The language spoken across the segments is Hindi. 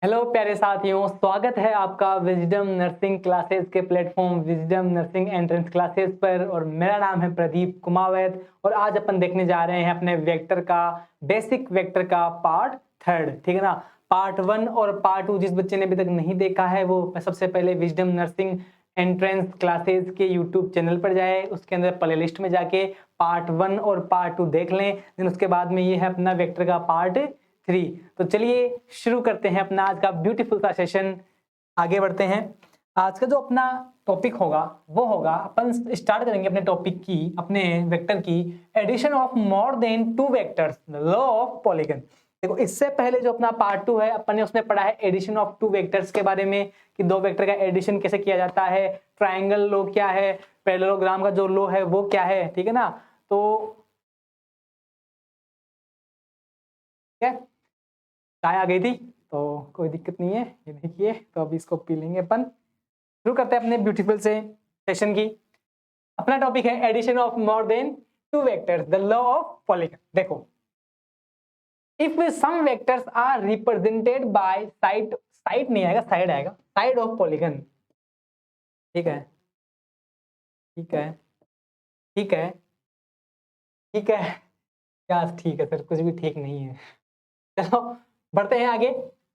हेलो प्यारे साथियों, स्वागत है आपका विजडम नर्सिंग क्लासेस के platform wisdom nursing entrance classes पर। और मेरा नाम है प्रदीप कुमावत और आज अपन देखने जा रहे हैं अपने वेक्टर का बेसिक वेक्टर का पार्ट थर्ड। ठीक है ना। पार्ट 1 और पार्ट 2 जिस बच्चे ने अभी तक नहीं देखा है वो सबसे पहले विजडम नर्सिंग एंट्रेंस क्लासेस के यूट्यूब चैनल पर जाए, उसके अंदर प्ले लिस्ट में जाके पार्ट 1 और पार्ट 2 देख लें। देन उसके बाद में ये है अपना वेक्टर का पार्ट 3। तो चलिए शुरू करते हैं अपना आज का ब्यूटीफुल सा सेशन। आगे बढ़ते हैं। आज का जो अपना टॉपिक होगा वो होगा, अपन स्टार्ट करेंगे अपने टॉपिक की, अपने वेक्टर की addition of more than two vectors, law of polygon. देखो, इससे पहले जो अपना पार्ट 2 है अपन ने उसमें पढ़ा है एडिशन ऑफ टू वेक्टर्स के बारे में कि दो वेक्टर का एडिशन कैसे किया जाता है, ट्राइंगल लॉ क्या है, पैरेललोग्राम का जो लॉ है वो क्या है। ठीक है ना। तो क्या चाय आ गई थी तो कोई दिक्कत नहीं है। ये देखिए, तो अभी इसको पी लेंगे अपन। शुरू करते हैं अपने ब्यूटीफुल से सेशन की। अपना टॉपिक है addition of more than two vectors, the law of polygon. देखो, if some vectors are represented by side, side नहीं आएगा, साइड आएगा, साइड ऑफ पॉलीगन। ठीक है, ठीक है, ठीक है, ठीक है। क्या ठीक है सर? कुछ भी ठीक नहीं है। चलो बढ़ते हैं आगे।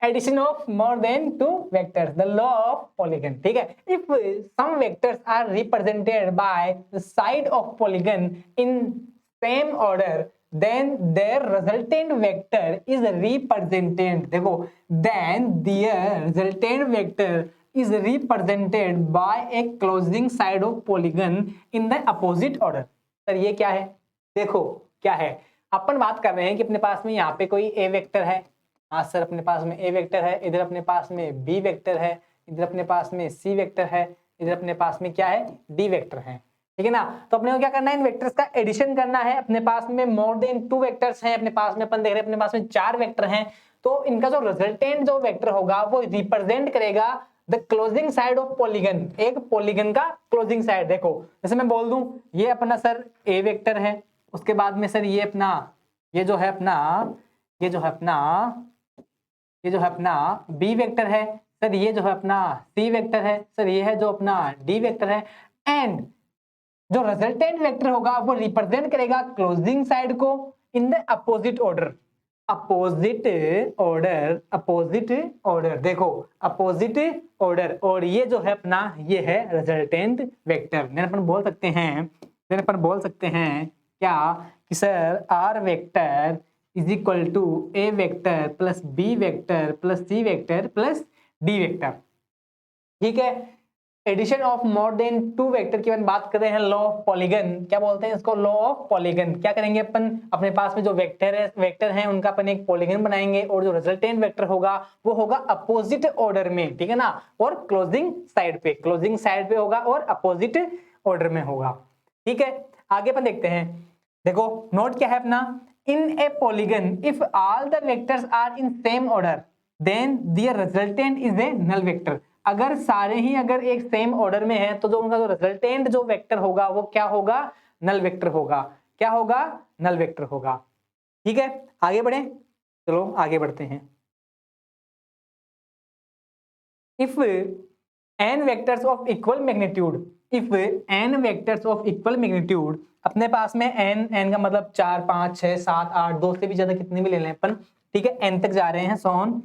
Addition of more than two vectors, the law of polygon. ठीक है। If some vectors are represented by the side of polygon in same order then their resultant vector is represented, देखो, then their resultant vector is represented by a closing side of polygon in the opposite order। Sir ये क्या है? देखो क्या है, अपन बात कर रहे हैं कि अपने पास में यहाँ पे कोई ए वेक्टर है। हाँ सर, अपने पास में ए वेक्टर है, इधर अपने पास में बी वेक्टर है, इधर अपने पास में सी वेक्टर है, इधर अपने पास में क्या है, डी वेक्टर है। ठीक है ना। तो अपने को क्या करना है, इन वेक्टर्स का एडिशन करना है। अपने पास में मोर देन टू वेक्टर्स हैं, अपने पास में अपन देख रहे हैं अपने पास में 4 वेक्टर हैं। तो इनका जो रिजल्टेंट जो वेक्टर होगा वो रिप्रेजेंट करेगा the closing side of polygon, एक पॉलीगन का क्लोजिंग साइड। देखो, जैसे मैं बोल दूं ये अपना सर ए वेक्टर है, उसके बाद में सर ये अपना, ये जो है अपना, ये जो है अपना, ये जो है अपना बी वेक्टर है सर, ये जो है अपना सी वेक्टर है सर, ये है जो अपना डी वेक्टर है। एंड जो रिजल्टेंट वेक्टर होगा वो रिप्रेजेंट करेगा क्लोजिंग साइड को in the opposite order, opposite order, opposite order. देखो, अपोजिट ऑर्डर। और ये जो है अपना, ये है रिजल्टेंट वेक्टर। देन अपन बोल सकते हैं, देन अपन बोल सकते हैं क्या कि sir R vector is equal to A vector plus B vector plus C vector plus D vector. ठीक है। Addition of more than two vector की बात कर रहे हैं, लॉ ऑफ पॉलीगन। क्या बोलते हैं इसको? Law of polygon. क्या करेंगे अपन, अपने पास में जो वेक्टर है उनका अपन एक पॉलीगन बनाएंगे और जो रिजल्टेंट वेक्टर होगा वो होगा अपोजिट ऑर्डर में। ठीक है ना। और क्लोजिंग साइड पे, क्लोजिंग साइड पे होगा और अपोजिट ऑर्डर में होगा। ठीक है। आगे अपन देखते हैं। देखो नोट क्या है अपना, in a polygon if all the vectors are in same order then their resultant is a null vector. अगर सारे ही अगर एक सेम ऑर्डर में है तो जो उनका जो रिजल्टेंट जो वेक्टर होगा वो क्या होगा, नल वेक्टर होगा। क्या होगा? नल वेक्टर होगा। ठीक है। आगे बढ़े, चलो आगे बढ़ते हैं। If n vectors of equal magnitude, if n vectors of equal magnitude, अपने पास में n का मतलब 4 5 6 7 8, 2 से भी ज्यादा कितने भी ले लें अपन। ठीक है, n तक जा रहे हैं। Some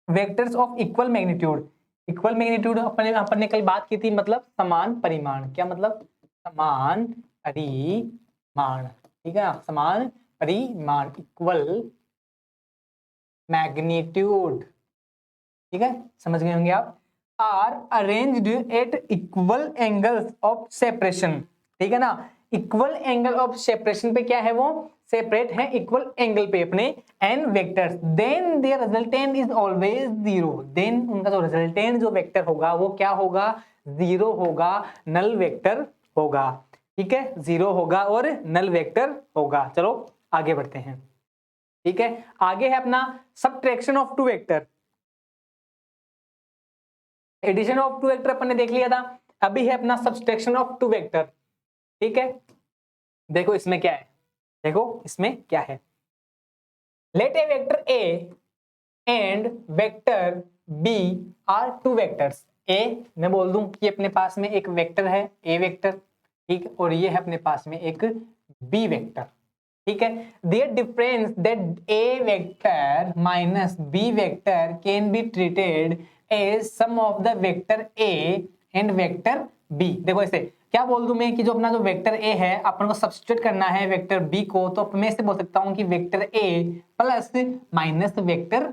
vectors of equal magnitude, equal magnitude अपन ने कल बात की थी, मतलब समान परिमाण। क्या मतलब? समान परिमाण। ठीक है ना, समान परिमाण, इक्वल मैग्नीट्यूड। ठीक है, समझ गए होंगे आप। Are arranged at equal angles of separation. ठीक है ना। इक्वल एंगल ऑफ सेपरेशन पे क्या है, वो सेपरेट है इक्वल एंगल पे अपने N vectors. Then their resultant is always zero. Then उनका जो रिजल्टेंट जो वेक्टर होगा वो क्या होगा, जीरो होगा, नल वेक्टर होगा। ठीक है, जीरो होगा और नल वेक्टर होगा। चलो आगे बढ़ते हैं। ठीक है, आगे है अपना subtraction of two vector. Addition of two vector अपन ने देख लिया था, अभी है अपना सब्सट्रैक्शन ऑफ टू वेक्टर। ठीक है, देखो इसमें क्या है, देखो इसमें क्या है। Let a vector A and vector b are two vectors. ए मैं बोल दूं कि अपने पास में एक वेक्टर है ए वेक्टर, ठीक, और ये है अपने पास में एक बी वेक्टर, ठीक है। Their difference that A vector minus B vector can be treated as sum of the vector A and vector B. देखो ऐसे क्या बोल दूं मैं कि जो अपना जो वेक्टर ए है अपन को सब्स्टिट्यूट करना है वेक्टर बी को, तो मैं इसे बोल सकता हूं कि vector A plus minus vector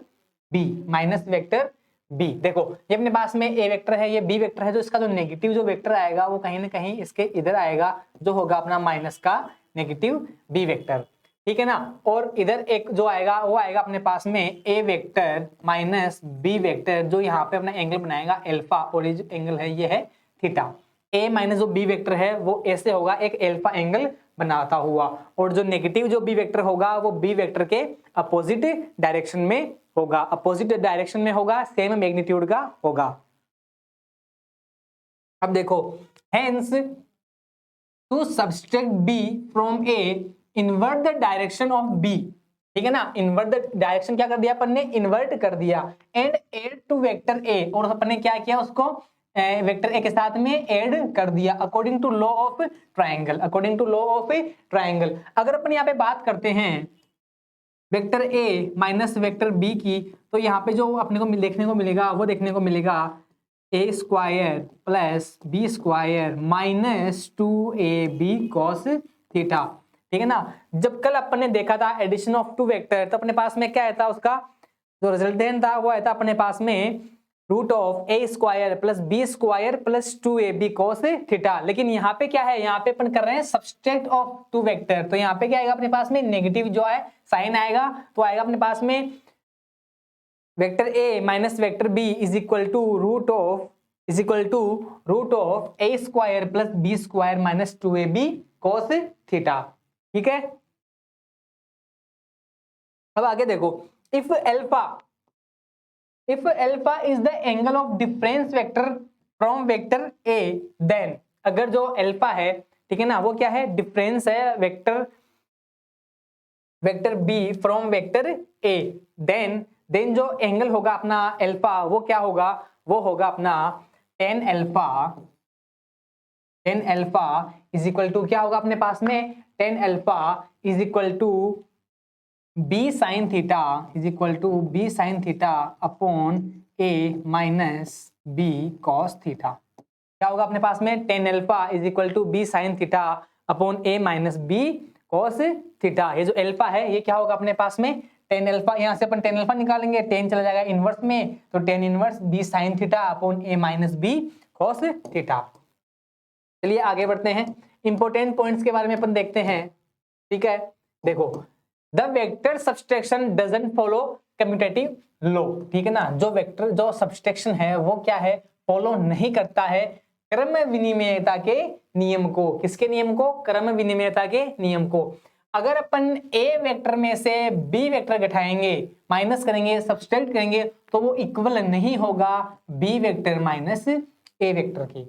B, minus vector B. देखो ये अपने पास में ए वेक्टर है, ये बी वेक्टर है, तो इसका जो नेगेटिव जो वेक्टर आएगा वो कहीं ना कहीं इसके इधर आएगा, जो होगा अपना माइनस का नेगेटिव बी वेक्टर, ठीक है ना। और इधर एक जो आएगा वो आएगा अपने पास में ए वेक्टर माइनस बी वेक्टर, जो यहाँ पे अपना एंगल बनाएगा अल्फा, और ये जो एंगल है ये है थीटा। ए माइनस जो बी वेक्टर है वो ऐसे होगा एक अल्फा एंगल बनाता हुआ, और जो नेगेटिव जो बी वेक्टर होगा वो बी वेक्टर के अपोजिट डायरेक्शन में होगा, अपोजिट डायरेक्शन में होगा, सेम मैग्नीट्यूड का होगा। अब देखो hence to subtract B from A invert the direction of B, ठीक है ना। इन्वर्ट द डायरेक्शन क्या कर दिया अपन ने, इन्वर्ट कर दिया, and add to vector A, और अपन ने क्या किया उसको वेक्टर ए के साथ में ऐड कर दिया according to law of triangle, according to law of triangle. अगर अपन यहाँ पे बात करते हैं vector A minus vector B की, तो यहाँ पे जो अपने को देखने को मिलेगा वो देखने को मिलेगा a square plus B square minus 2ab cos theta, ठीक है ना। जब कल अपन ने देखा था एडिशन ऑफ टू वेक्टर, तो अपने पास में क्या आया था, उसका जो रिजल्टेंट था वो आया था अपने पास में root of A square plus B square plus 2ab cos theta. लेकिन यहाँ पे क्या है, यहाँ पे अपन कर रहे हैं सब्सट्रैक्ट ऑफ टू वेक्टर, तो यहाँ पे क्या आएगा अपने पास में नेगेटिव जो है साइन आएगा, तो आएगा अपने पास में vector A minus vector B is equal to root of A square plus B square minus 2ab cos theta, ठीक है। अब आगे देखो, if alpha is the angle of difference vector from vector A, then अगर जो अल्फा है, ठीक है ना, वो क्या है, डिफरेंस है vector B from vector A, then जो एंगल होगा अपना अल्फा वो क्या होगा, वो होगा अपना tan alpha is equal to क्या होगा अपने पास में, tan alpha is equal to B sine theta is equal to B sine theta upon A minus B cos theta. क्या होगा अपने पास में, tan alpha is equal to B sine theta upon A minus B cos theta. ये जो अल्फा है ये क्या होगा अपने पास में, tan अल्फा, यहाँ से अपन tan अल्फा निकालेंगे, tan चला जाएगा इनवर्स में, तो tan inverse b sine theta upon ए माइनस बी कॉस थीटा। चलिए आगे बढ़ते हैं, इंपॉर्टेंट पॉइंट्स के बारे में अपन देखते हैं, ठीक है। देखो the vector subtraction doesn't follow commutative law, ठीक है ना। जो वेक्टर जो सब्सट्रैक्शन है वो क्या है, फॉलो नहीं करता है क्रम विनिमयता के नियम को। किसके नियम को, क्रम विनिमयता के नियम को। अगर अपन ए वेक्टर में से बी वेक्टर घटाएंगे, माइनस करेंगे, सब्सट्रैक्ट करेंगे, तो वो इक्वल नहीं होगा बी वेक्टर माइनस ए वेक्टर की,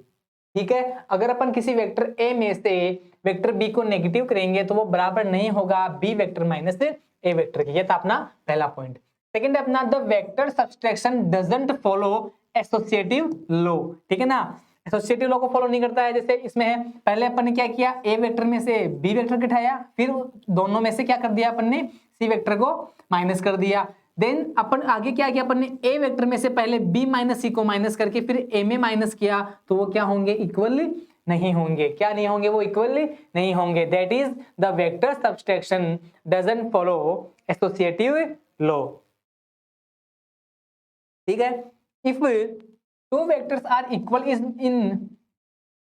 ठीक है। अगर अपन किसी वेक्टर ए में से वेक्टर बी को नेगेटिव करेंगे तो वो बराबर नहीं होगा बी वेक्टर माइनस ए वेक्टर की। ये था अपना पहला पॉइंट। सेकंड है अपना the vector subtraction doesn't follow associative law, ठीक है ना। एसोसिएटिव लॉ को फॉलो नहीं करता है। जैसे इसमें है, पहले अपन ने क्या किया, ए वेक्टर में से बी वेक्टर घटाया, फिर दोनों में से क्या कर दिया अपन ने, सी वेक्टर को माइनस कर दिया। देन अपन आगे क्या किया, अपन ने ए वेक्टर में से पहले बी माइनस सी को माइनस करके फिर ए में माइनस किया, तो वो क्या होंगे, इक्वल नहीं होंगे। क्या नहीं होंगे, वो इक्वल नहीं होंगे। That is the vector subtraction doesn't follow associative law, ठीक है। If two vectors are equal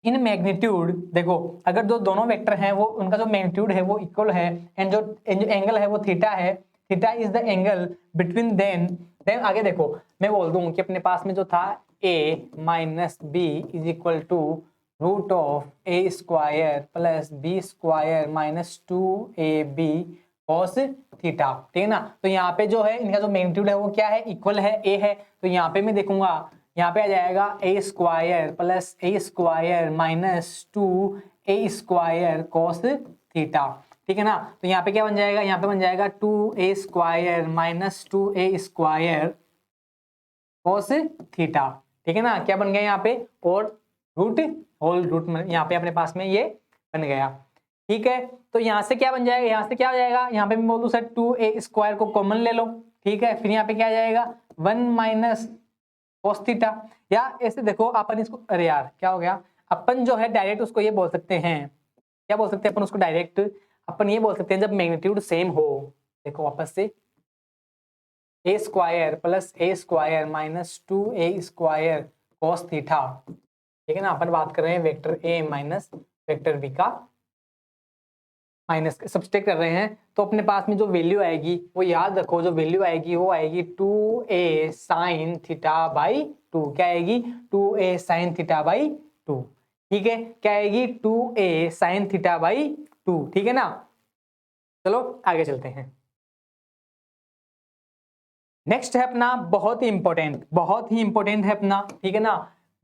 in magnitude, देखो अगर जो दोनों वेक्टर हैं वो उनका जो मैग्नीट्यूड है वो इक्वल है, एंड जो एंगल है वो थीटा है, theta is the angle between then आगे देखो मैं बोल दूं कि अपने पास में जो था a minus B is equal to root of A square plus B square minus 2ab cos theta, ठीक है ना। तो यहाँ पे जो है इनका जो मैग्नीट्यूड है वो क्या है, इक्वल है, a है, तो यहाँ पे मैं देखूंगा, यहाँ पे आ जाएगा a square plus a square minus 2a square cos theta, ठीक है ना। तो यहाँ पे क्या बन जाएगा, यहाँ पे बन जाएगा 2a square minus 2a square cos theta, ठीक है ना। क्या बन गया यहाँ पे, और रूट होल रूट में यहाँ पे अपने पास में ये बन गया, ठीक है। तो यहाँ से क्या बन जाएगा, यहाँ से क्या हो जाएगा, यहाँ पे मैं बोल दूं सर 2a स्क्वायर को कॉमन ले लो, ठीक है। फिर यहाँ पे क्या आ जाएगा 1 माइनस कोस थीटा, या ऐसे देखो अपन इसको, अरे यार क्या हो गया, अपन जो है डायरेक्ट उसको ये बोल सकते हैं, क्या बोल सकते हैं अपन उसको डायरेक्ट, अपन ये बोल सकते हैं जब मैग्नीट्यूड सेम हो, देखो वापस से a square plus a square minus 2a square cos theta, ठीक है ना। अपन बात कर रहे हैं vector a minus vector b का माइनस सब्सट्रैक्ट कर रहे हैं, तो अपने पास में जो वैल्यू आएगी वो याद रखो, जो वैल्यू आएगी वो आएगी 2a साइन थीटा बाई 2, क्या आएगी 2a साइन थीटा बाई 2, ठीक है। क्या आएगी 2a साइन थीटा बाई 2, ठीक है ना। चलो आगे चलते हैं। नेक्स्ट है अपना बहुत ही इंपॉर्टेंट है अपना, ठीक है ना,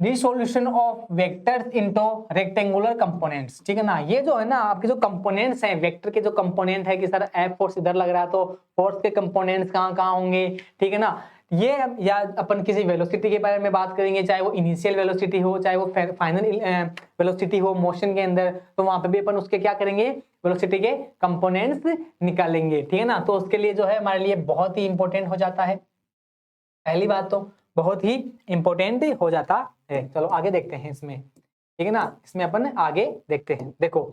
resolution of vectors into rectangular components, ठीक है ना। ये जो है ना आपके जो कंपोनेंट्स हैं, वेक्टर के जो कंपोनेंट है कि सर एफ फोर्स इधर लग रहा है तो फोर्स के कंपोनेंट्स कहाँ कहाँ होंगे, ठीक है ना। ये या अपन किसी वेलोसिटी के बारे में बात करेंगे, चाहे वो इनिशियल वेलोसिटी हो चाहे वो फाइनल वेलोसिटी हो मोशन के अंदर, तो वहां पे भी अपन उसके क्या करेंगे, वेलोसिटी के कंपोनेंट्स निकालेंगे, ठीक है ना। तो उसके लिए जो है हमारे लिए बहुत ही इंपॉर्टेंट हो जाता है, पहली बात तो बहुत ही इंपॉर्टेंट हो जाता है। चलो आगे देखते हैं इसमें, ठीक है ना, इसमें अपन आगे देखते हैं। देखो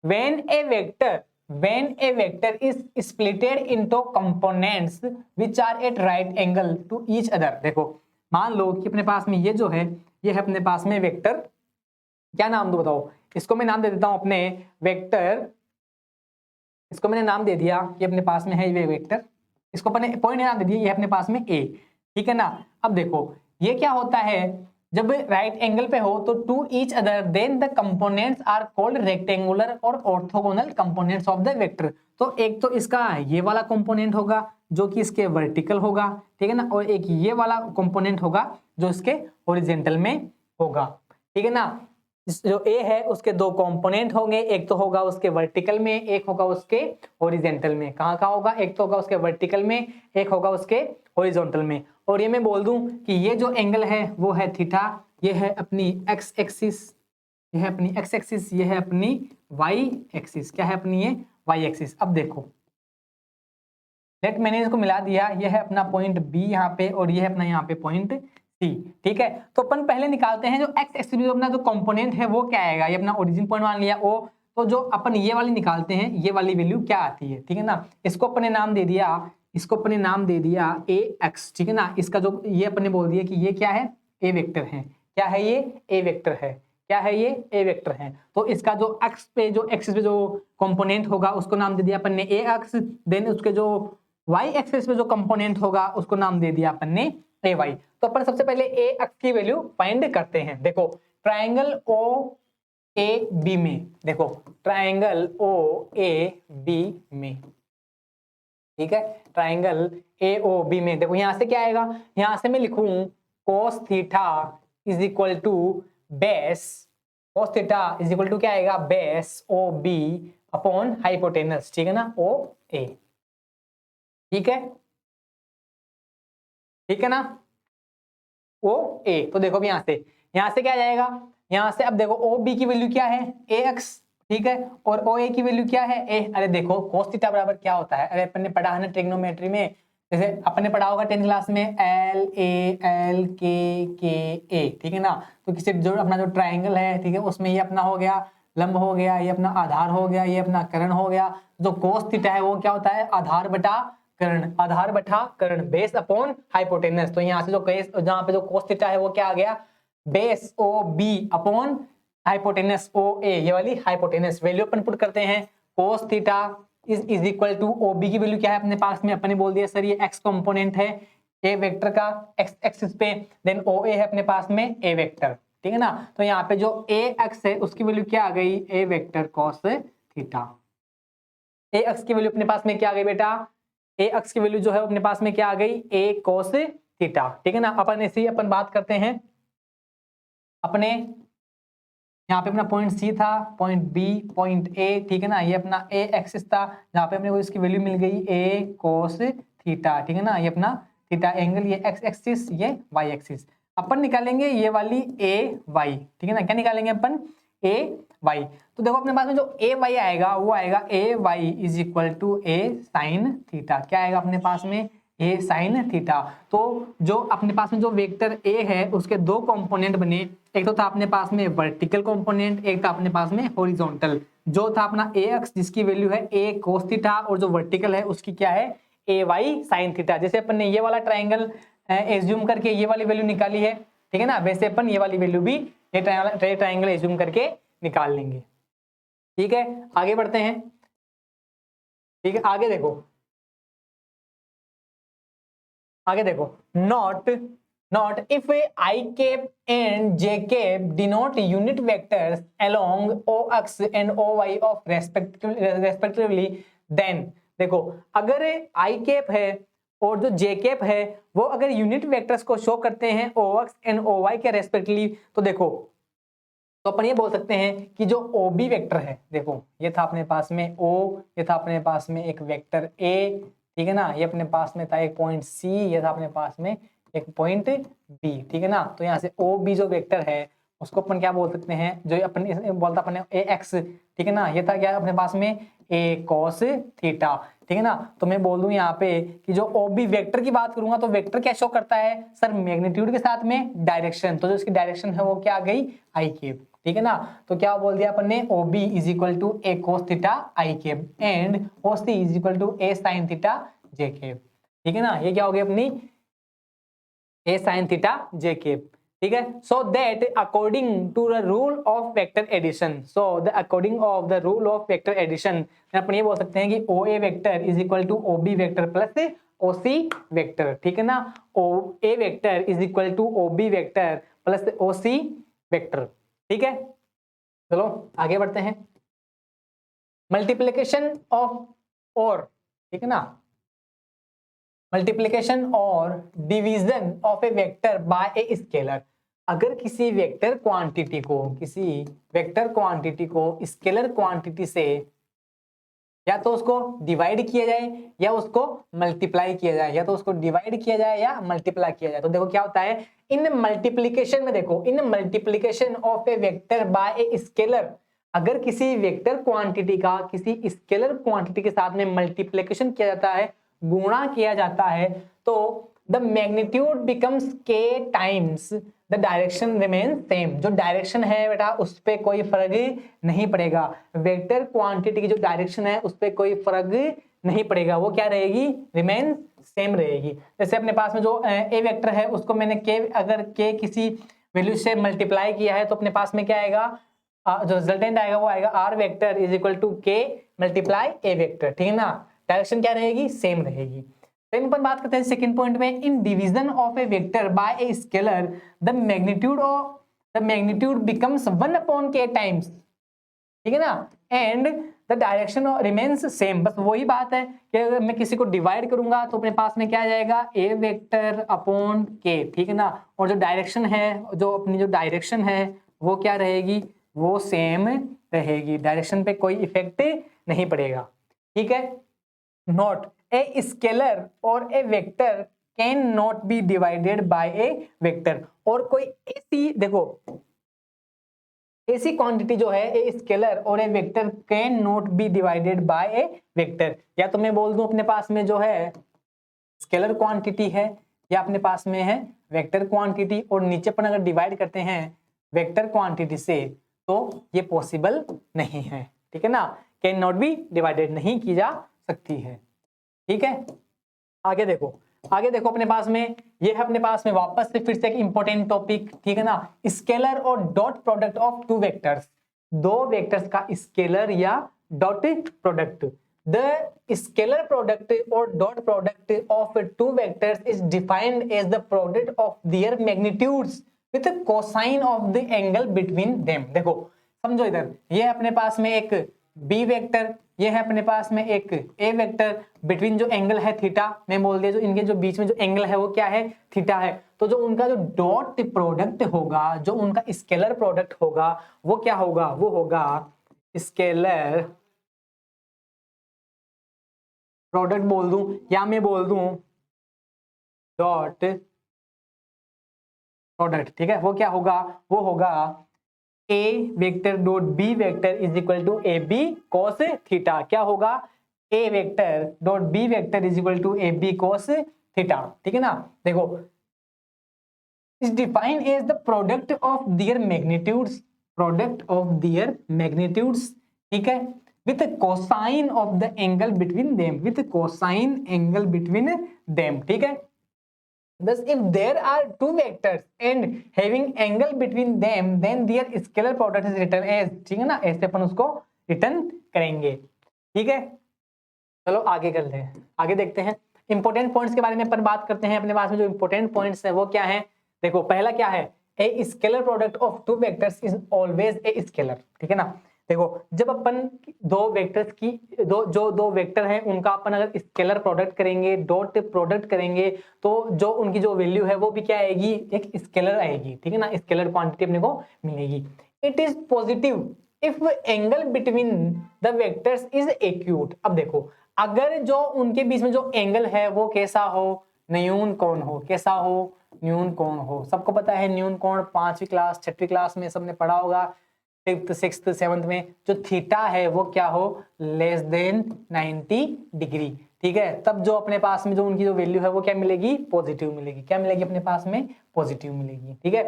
when a vector is splitted into components which are at right angle to each other, देखो मान लो कि अपने पास में ये जो है, ये है अपने पास में वेक्टर, क्या नाम दो बताओ, इसको मैं नाम दे देता हूं अपने वेक्टर, इसको मैंने नाम दे दिया, ये अपने पास में है ये वेक्टर, इसको अपने पॉइंट नाम दे दिया, ये अपने पास में a, ठीक है ना। अब देखो ये क्या होता है, जब राइट एंगल पे हो तो to each other then the components are called rectangular और orthogonal components of the vector. तो एक तो इसका ये वाला कंपोनेंट होगा जो कि इसके वर्टिकल होगा, ठीक है ना, और एक ये वाला कंपोनेंट होगा जो इसके हॉरिजॉन्टल में होगा, ठीक है ना। जो ए है उसके दो कंपोनेंट होंगे, एक तो होगा उसके वर्टिकल में, एक होगा उसके हॉरिजॉन्टल में। कहाँ कहाँ होगा, एक तो होगा उसके वर्टिकल में, एक होगा उसके हॉरिजॉन्टल में। और ये मैं बोल दूं कि ये जो एंगल है वो है थीटा, ये है अपनी एक्स एक्सिस, ये है अपनी एक्स एक्सिस, ये है अपनी वाई एक्सिस, क्या है अपनी ये वाई एक्सिस। अब देखो लेट मैंने इसको मिला दिया, ये है अपना पॉइंट बी यहाँ पे और ये है अपना यहाँ पे पॉइंट सी, ठीक है। तो अपन पहले निकालते हैं जो एक्स एक्सिस में अपना जो कंपोनेंट है वो क्या आएगा, ये अपना ओरिजिन पॉइंट मान लिया ओ, तो जो अपन ये वाली निकालते हैं ये वाली वैल्यू क्या आती है, ठीक है ना। इसको अपने नाम दे दिया, इसको अपने नाम दे दिया ए एक्स, ठीक है ना। इसका जो ये अपने बोल दिया कि ये क्या है, ए वेक्टर है, क्या है ये ए वेक्टर है, क्या है ये ए वेक्टर है। तो इसका जो एक्स पे जो एक्सिस पे जो कंपोनेंट होगा उसको नाम दे दिया अपन ने ए एक्स, देन उसके जो वाई एक्सिस पे जो कंपोनेंट होगा उसको नाम दे दिया अपन ने ए वाई। तो अपन सबसे पहले ए एक्स की वैल्यू फाइंड करते हैं। देखो ट्राइंगल ओ ए बी में, देखो ट्राइंगल ओ ए बी में, ठीक है, ट्राइंगल ए ओ बी में देखो यहां से क्या आएगा, यहां से मैं लिखूं cos theta is equal to base, cos theta is equal to क्या आएगा, base O B upon hypotenuse, ठीक है ना, ओ ए, ठीक है, ठीक है ना, ओ ए। तो देखो यहां से क्या आ जाएगा, यहां से अब देखो ओ बी की वैल्यू क्या है ए एक्स, ठीक है, और ओ ए की वैल्यू क्या है ए। अरे देखो cos थीटा बराबर क्या होता है, अरे अपन ने पढ़ा है ना ट्रिग्नोमेट्री में, जैसे अपन ने पढ़ा होगा 10th क्लास में एल के ए, ठीक है ना। तो किसी जो अपना जो ट्राइंगल है, ठीक है, उसमें ये अपना हो गया लंब हो गया, ये अपना आधार हो गया, ये अपना कर्ण हो गया। जो cos थीटा है वो क्या होता है, आधार बटा कर्ण, आधार बटा कर्ण, बेस अपॉन हाइपोटेनस। तो यहाँ से जो केस जहाँ पे जो cos थीटा है वो क्या आ गया, base O B upon hypotenuse O A, ये वाली हाइपोटेनस वैल्यू अपन पुट करते हैं। cos theta is equal to O B की वैल्यू क्या है अपने पास में, अपने बोल दिया सर ये एक्स कंपोनेंट है ए वेक्टर का एक्स एक्सिस पे, देन ओ ए है अपने पास में ए वेक्टर, ठीक है ना। तो यहाँ पे जो ए एक्स है उसकी वैल्यू क्या आ गई, ए वेक्टर cos थीटा। ए एक्स की वैल्यू अपने पास में क्या आ गई बेटा, ए एक्स की वैल्यू जो है अपने पास में क्या आ गई, ए cos थीटा, ठीक है ना। अपन ऐसे ही अपन बात करते हैं अपने यहाँ पे अपना पॉइंट सी था, पॉइंट बी, पॉइंट ए, ठीक है ना, ये अपना ए एक्सिस था जहाँ पे अपने को इसकी वैल्यू मिल गई ए कोस थीटा, ठीक है ना, ये अपना थीटा एंगल, ये एक्स एक्सिस, ये वाई एक्सिस। अपन निकालेंगे ये वाली ए वाई, ठीक है ना, क्या निकालेंगे अपन, ए वाई। तो देखो अपने पास में जो ए वाई आएगा वो आएगा a y is equal to a sine theta. क्या आएगा अपने पास में, ए साइन थीटा। तो जो अपने पास में जो वेक्टर ए है उसके दो कंपोनेंट बने, एक तो था अपने पास में वर्टिकल कंपोनेंट, एक था अपने पास में हॉरिजॉन्टल। जो था अपना ए एक्स जिसकी वैल्यू है ए कोस थीटा और जो वर्टिकल है उसकी क्या है, ए वाई साइन थीटा। जैसे अपन ने ये वाला ट्राइंगल एज्यूम करके ये वाली वैल्यू निकाली है, ठीक है ना, वैसे अपन ये वाली वैल्यू भी ये ट्राइंगल एज्यूम करके निकाल लेंगे। ठीक है, आगे बढ़ते हैं। ठीक है, आगे देखो, आगे देखो, note if I cap and J cap denote unit vectors along O X and O Y of respectively, then देखो अगर आई कैप है और जो जे कैप है वो अगर यूनिट वेक्टर्स को शो करते हैं ओ एक्स एंड ओ वाई के रेस्पेक्टिवली, तो देखो तो अपन ये बोल सकते हैं कि जो ओ बी वेक्टर है, देखो ये था अपने पास में ओ, ये था अपने पास में एक वेक्टर ए, ठीक है ना, ये अपने पास में था एक पॉइंट सी, ये था अपने पास में एक पॉइंट बी, ठीक है ना। तो यहाँ से ओ बी जो वेक्टर है उसको अपन क्या बोल सकते हैं, जो अपन बोलता अपने ए एक्स, ठीक है ना, ये था क्या अपने पास में ए कॉस थीटा, ठीक है ना। तो मैं बोल दूं यहाँ पे कि जो ओ बी वेक्टर की बात करूंगा तो वेक्टर क्या शो करता है सर, मैग्नीट्यूड के साथ में डायरेक्शन, तो जो इसकी डायरेक्शन है वो क्या आ गई, आई कैप, ठीक है ना। तो क्या बोल दिया अपन ने, O B is equal to a cos theta i cap and O C is equal to a sine theta j cap, ठीक है ना। ये क्या हो गया अपनी a sine theta j cap, ठीक है। So that according to the rule of vector addition, so the according of the rule of vector addition अपन ये बोल सकते हैं कि O A vector is equal to O B vector plus O C vector, ठीक है ना। O A vector is equal to O B vector plus O C vector, ठीक है। चलो आगे बढ़ते हैं। मल्टीप्लिकेशन ऑफ और, ठीक है ना, मल्टीप्लिकेशन और division of A vector by a scalar. अगर किसी वेक्टर क्वांटिटी को स्केलर क्वांटिटी से या तो उसको डिवाइड किया जाए या उसको मल्टीप्लाई किया जाए, या तो उसको डिवाइड किया जाए या मल्टीप्लाई किया जाए, तो देखो क्या होता है इन मल्टीप्लिकेशन में, देखो इन multiplication of A vector by a scalar, अगर किसी वेक्टर क्वांटिटी का किसी स्केलर क्वांटिटी के साथ में मल्टीप्लिकेशन किया जाता है, गुणा किया जाता है, तो द मैग्नीट्यूड बिकम्स के times the direction remain same. जो डायरेक्शन है बेटा उस पर कोई फर्क नहीं पड़ेगा, वेक्टर क्वांटिटी की जो डायरेक्शन है उस पर कोई फर्क नहीं पड़ेगा, वो क्या रहेगी, रिमेन सेम रहेगी। जैसे अपने पास में जो ए वेक्टर है उसको मैंने के, अगर के किसी वैल्यू से मल्टीप्लाई किया है तो अपने पास में क्या आएगा, जो रिजल्टेंट आएगा वो आएगा R vector is equal to K multiply A vector, ठीक है ना। डायरेक्शन क्या रहेगी, सेम रहेगी। सेकंड पर बात करते हैं सेकंड पॉइंट में, in division of A vector by a scalar the magnitude becomes 1 upon के टाइम्स, ठीक है ना, and the direction remains same. बस वही बात है कि अगर मैं किसी को डिवाइड करूंगा तो अपने पास में क्या आ जाएगा, ए वेक्टर अपॉन के, ठीक है ना, और जो डायरेक्शन है, जो अपनी जो डायरेक्शन है वो क्या रहेगी, वो सेम रहेगी, डायरेक्शन पे कोई इफेक्ट नहीं पड़ेगा, ठीक है। नोट ए स्केलर और a vector can not be divided by a vector, और कोई ऐसी, देखो ऐसी क्वांटिटी जो है ए स्केलर और a vector can not be divided by a vector. या तो मैं बोल दूं अपने पास में जो है स्केलर क्वांटिटी है या अपने पास में है वेक्टर क्वांटिटी, और नीचे पर अगर डिवाइड करते हैं वेक्टर क्वांटिटी से तो ये पॉसिबल नहीं है, ठीक है ना, कैन नॉट बी डिवाइडेड, नहीं की जा सकती है, ठीक है। आगे देखो, आगे देखो अपने पास में ये है अपने पास में वापस से फिर से एक इंपॉर्टेंट टॉपिक, ठीक है ना, स्केलर और dot product of two vectors, दो वेक्टर्स का स्केलर या dot product. The scalar product और dot product of two vectors is defined as the product of their magnitudes with cosine of the angle between them. देखो समझो इधर, ये अपने पास में एक बी वेक्टर, ये है अपने पास में एक ए वेक्टर, बिटवीन जो एंगल है थीटा, मैं बोल दिया जो इनके जो बीच में जो एंगल है वो क्या है, थीटा है। तो जो उनका जो डॉट प्रोडक्ट होगा, जो उनका स्केलर प्रोडक्ट होगा वो क्या होगा, वो होगा स्केलर प्रोडक्ट बोल दूं या मैं बोल दूं डॉट प्रोडक्ट, ठीक है। वो क्या होगा, वो होगा a vector dot B vector is equal to A B cos theta. क्या होगा, a vector dot B vector is equal to A B cos theta, ठीक है ना। देखो is defined as the product of their magnitudes, product of their magnitudes, ठीक है, with a cosine of the angle between them, with a cosine angle between them, ठीक है। Thus, if there are two vectors and having angle between them, then their scalar product is written as, ठीक है ना, ऐसे अपन उसको रिटर्न करेंगे, ठीक है। चलो आगे करते हैं, आगे देखते हैं इंपॉर्टेंट पॉइंट्स के बारे में अपन बात करते हैं। अपने पास में जो इंपॉर्टेंट पॉइंट्स है वो क्या है, देखो पहला क्या है, a scalar product of two vectors is always a scalar, ठीक है ना। देखो जब अपन दो वेक्टर्स की दो वेक्टर हैं उनका अपन अगर स्केलर प्रोडक्ट करेंगे, डॉट प्रोडक्ट करेंगे, तो जो उनकी जो वैल्यू है वो भी क्या आएगी, एक स्केलर आएगी, ठीक है ना, स्केलर क्वांटिटी अपने को मिलेगी। It is positive if angle between the vectors is acute. अब देखो अगर जो उनके बीच में जो एंगल है वो कैसा हो, न्यून कोण हो, कैसा हो, न्यून कोण हो। सबको पता है न्यून कोण 5वीं क्लास 6वीं क्लास में सबने पढ़ा होगा, 5th 6th 7th में जो थीटा है वो क्या हो, लेस देन 90 डिग्री, ठीक है। तब जो अपने पास में जो उनकी जो वैल्यू है वो क्या मिलेगी, पॉजिटिव मिलेगी। क्या मिलेगी अपने पास में, पॉजिटिव मिलेगी, ठीक है।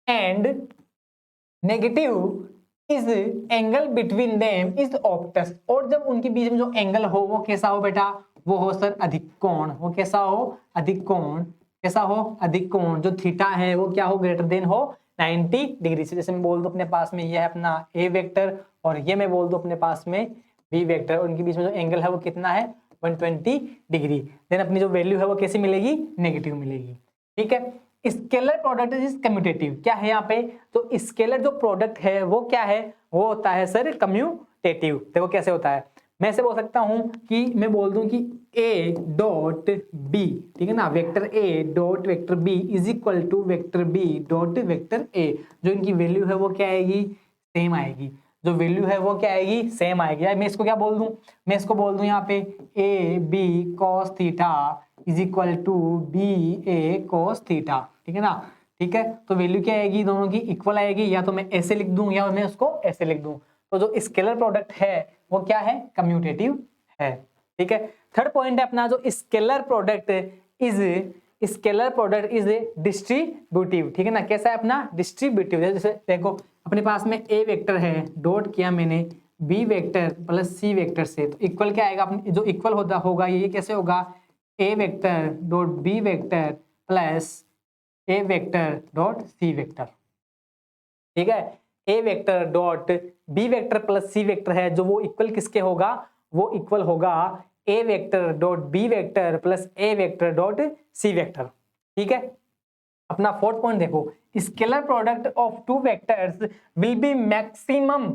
And negative is angle between them is Optus, और जब उनके बीच में जो एंगल हो वो कैसा हो बेटा, वो हो सर अधिक कोण, वो कैसा हो, अधिक कोण, कैसा हो, अधिक कोण। जो थीटा है वो क्या हो, ग्रेटर देन हो 90 डिग्री से। जैसे मैं बोल दूं अपने पास में ये है अपना ए वेक्टर और ये मैं बोल दूं अपने पास में बी वेक्टर, उनके बीच में जो एंगल है वो कितना है, 120 डिग्री। देन अपनी जो वैल्यू है वो कैसी मिलेगी, नेगेटिव मिलेगी, ठीक है। स्केलर प्रोडक्ट इज कम्यूटेटिव, क्या है यहाँ पे, तो स्केलर जो प्रोडक्ट है वो क्या है, वो होता है सर कम्यूटेटिव। देखो कैसे होता है, मैं ऐसे बोल सकता हूं कि मैं बोल दूं कि a डॉट बी, ठीक है ना, vector a dot vector b is equal to vector b dot vector a। जो इनकी वैल्यू है वो क्या आएगी, सेम आएगी, जो वैल्यू है वो क्या आएगी, सेम आएगी। मैं इसको क्या बोल दूं, मैं इसको बोल दूं यहाँ पे A B cos theta is equal to B A cos theta, ठीक है ना, ठीक है। तो वैल्यू क्या आएगी, दोनों की इक्वल आएगी, या तो मैं ऐसे लिख दूं या मैं उसको ऐसे लिख दूं। तो जो स्केलर प्रोडक्ट है वो क्या है, कम्यूटेटिव है, ठीक है। थर्ड पॉइंट है अपना, जो स्केलर प्रोडक्ट इज डिस्ट्रीब्यूटिव, ठीक है ना। कैसा है अपना, डिस्ट्रीब्यूटिव। जैसे देखो अपने पास में ए वेक्टर है, डॉट किया मैंने B vector plus C vector से, तो इक्वल क्या आएगा, जो इक्वल होगा ये कैसे होगा, a vector dot B vector plus a vector dot c vector, ठीक है। A vector dot B vector plus C vector है जो वो इक्वल किसके होगा, वो इक्वल होगा a vector dot B vector plus a vector dot c vector, ठीक है। अपना फोर्थ पॉइंट देखो, scalar product of two vectors will be maximum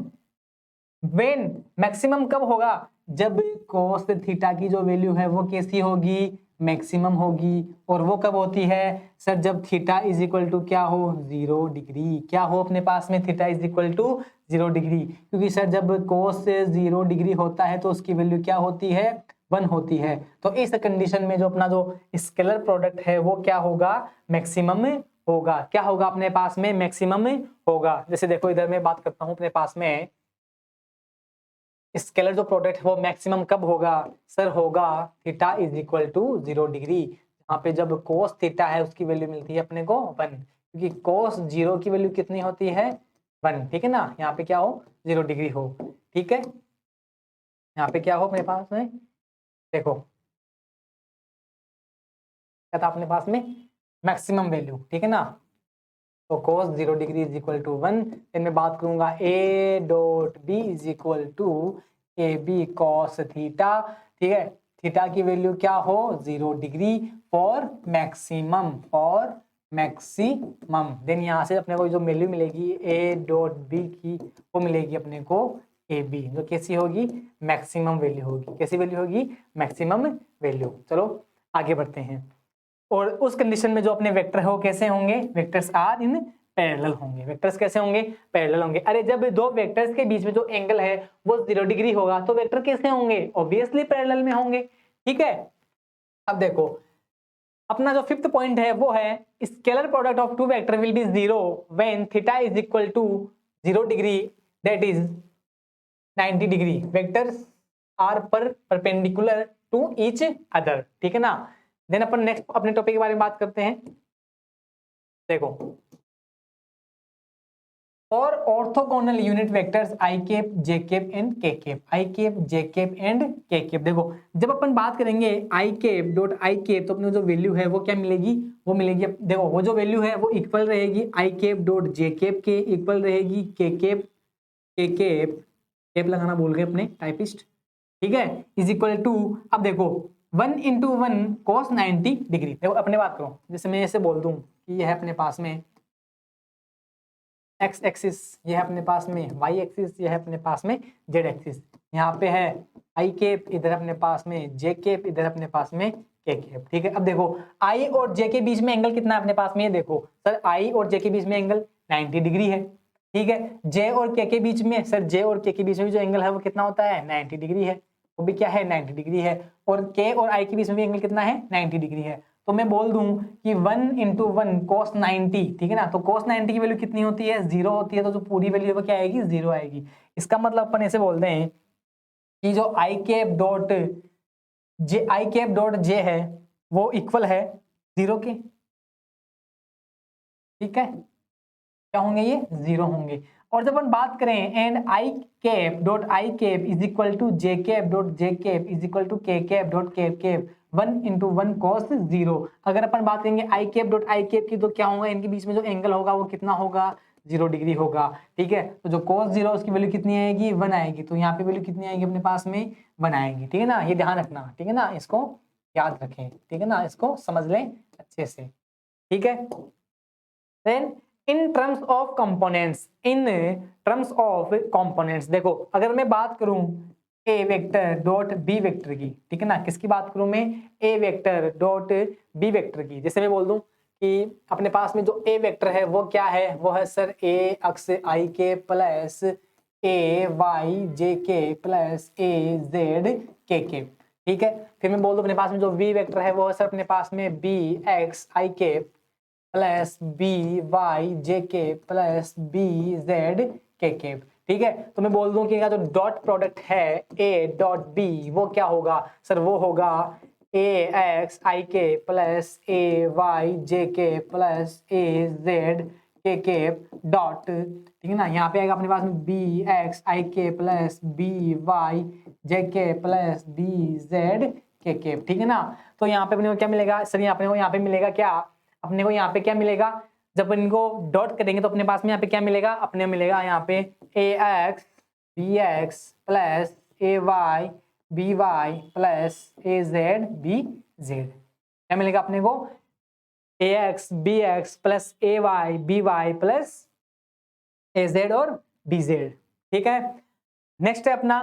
when, maximum कब होगा, जब cos थीटा की जो वैल्यू है वो कैसी होगी, मैक्सिमम होगी। और वो कब होती है सर, जब थीटा इज इक्वल टू क्या हो, 0 डिग्री। क्या हो अपने पास में, theta is equal to 0 degree, क्योंकि सर जब cos 0 डिग्री होता है तो उसकी वैल्यू क्या होती है, 1 होती है। तो इस कंडीशन में जो अपना जो स्केलर प्रोडक्ट है वो क्या होगा, मैक्सिमम होगा। क्या होगा अपने पास में, मैक्सिमम होगा। जैसे देखो इधर मैं बात करता हूं अपने पास में स्केलर जो प्रोडक्ट है वो मैक्सिमम कब होगा, सर होगा theta is equal to 0 degree. यहाँ पे जब कोस थीटा है उसकी वैल्यू मिलती है अपने को 1, क्योंकि कोस 0 की वैल्यू कितनी होती है, 1, ठीक है ना। यहाँ पे क्या हो, 0 डिग्री हो, ठीक है। यहाँ पे क्या हो अपने पास में, देखो क्या था अपने पास में, मैक्सिमम वैल्यू, ठीक है ना। तो cos 0 degree is equal to 1। फिर मैं बात करूंगा a dot B is equal to A B cos theta, ठीक है। थीटा की वैल्यू क्या हो, 0 डिग्री फॉर मैक्सिमम, देन यहाँ से अपने को जो वैल्यू मिलेगी a डॉट बी की वो मिलेगी अपने को ए बी, जो कैसी होगी, मैक्सिमम वैल्यू होगी। कैसी वैल्यू होगी, मैक्सिमम वैल्यू। चलो आगे बढ़ते हैं। और उस कंडीशन में जो अपने वेक्टर है वो कैसे होंगे, वेक्टर्स आर इन पैरेलल होंगे। वेक्टर्स कैसे होंगे, पैरेलल होंगे। अरे जब दो वेक्टर्स के बीच में जो एंगल है वो 0 डिग्री होगा तो वेक्टर कैसे होंगे, ऑब्वियसली पैरेलल में होंगे। ठीक है, अब देखो अपना जो फिफ्थ पॉइंट है वो है scalar product of two vector will be 0 when theta is equal to 0 degree that is 90 degree, vectors are per perpendicular to each other. ठीक है ना। देन अपन नेक्स्ट अपने टॉपिक के बारे में बात करते हैं। देखो और orthogonal unit vectors i cap j cap and k cap, i cap j cap and k cap. देखो जब अपन बात करेंगे आई कैप डॉट आई कैप तो अपने जो वैल्यू है वो क्या मिलेगी, वो मिलेगी, देखो वो जो वैल्यू है वो इक्वल रहेगी आई कैप डॉट जे कैप के, इक्वल रहेगी के कैप, के कैप, कैप लगाना भूल गए अपने टाइपिस्ट। ठीक है, इज इक्वल टू, अब देखो 1 इंटू 1 cos 90 डिग्री। देखो अपने बात करो, जैसे मैं ऐसे बोल दूं कि यह है अपने पास में एक्स एक्सिस, ये है अपने पास में वाई एक्सिस, ये है अपने पास में जेड एक्सिस। यहाँ पे है आई केप, इधर अपने पास में जे केप, इधर अपने पास में के केप। ठीक है, अब देखो आई और जे के बीच में एंगल कितना है अपने पास में, ये देखो सर आई और जे के बीच में एंगल 90 डिग्री है। ठीक है, जे और के बीच में, सर जे और के बीच में जो एंगल है वो कितना होता है, 90 डिग्री है, वो भी क्या है 90 डिग्री है। और के और आई के बीच में भी एंगल कितना है, 90 डिग्री है। तो मैं बोल दूं कि 1 इंटू 1 cos 90, ठीक है ना। तो cos 90 की वैल्यू कितनी होती है, 0 होती है। तो जो पूरी वैल्यू है वो क्या आएगी, 0 आएगी। इसका मतलब अपन ऐसे बोलते हैं कि जो आई कैप डॉट जे, आई कैप डॉट जे है वो इक्वल है 0 के। ठीक है, क्या होंगे ये, 0 होंगे। और जब अपन बात करें and I cap dot I cap is equal to J cap dot J cap is equal to K cap dot K cap 1 into 1 cos 0। अगर अपन बात करेंगे आई कैप डॉट आई कैप की तो क्या होगा, इनके बीच में जो एंगल होगा वो कितना होगा, 0 डिग्री होगा। ठीक है, तो जो cos 0 उसकी वैल्यू कितनी आएगी, 1 आएगी। तो यहाँ पे वैल्यू कितनी आएगी अपने पास में, 1 आएगी। ठीक है ना, ये ध्यान रखना। ठीक है ना, इसको याद रखें। ठीक है ना, इसको समझ लें अच्छे से। ठीक है, then in terms of components, in terms of components, देखो अगर मैं बात करूं A vector dot B vector की, ठीक है ना, किसकी बात करूं मैं, A vector dot B vector की। जैसे मैं बोल दूं कि अपने पास में जो ए वेक्टर है वो क्या है, वो है सर ए अक्स आई के प्लस ए वाई जे के प्लस ए जेड के। ठीक है, फिर मैं बोल दूं अपने पास में जो वी वेक्टर है वो है सर अपने पास में बी एक्स आई के प्लस बी वाई जे के प्लस बी जेड के। ठीक है, तो मैं बोल दूं कि जो डॉट प्रोडक्ट है ए डॉट बी वो क्या होगा, सर वो होगा ए एक्स आई के प्लस ए वाई जे के प्लस ए जेड के डॉट। ठीक है ना, यहाँ पे आएगा अपने पास में बी एक्स आई के प्लस बी वाई जे के प्लस बी जेड के। ठीक है ना, तो यहाँ पे अपने को क्या मिलेगा सर, अपने को यहाँ पे मिलेगा क्या, अपने को यहाँ पे क्या मिलेगा, जब इनको डॉट करेंगे तो अपने पास में यहाँ पे क्या मिलेगा, अपने मिलेगा यहाँ पे ए एक्स बी एक्स प्लस ए वाई बी वाई प्लस ए जेड बी जेड। क्या मिलेगा अपने को, ए एक्स बी एक्स प्लस ए वाई बी वाई प्लस ए जेड और बी जेड। ठीक है, नेक्स्ट है अपना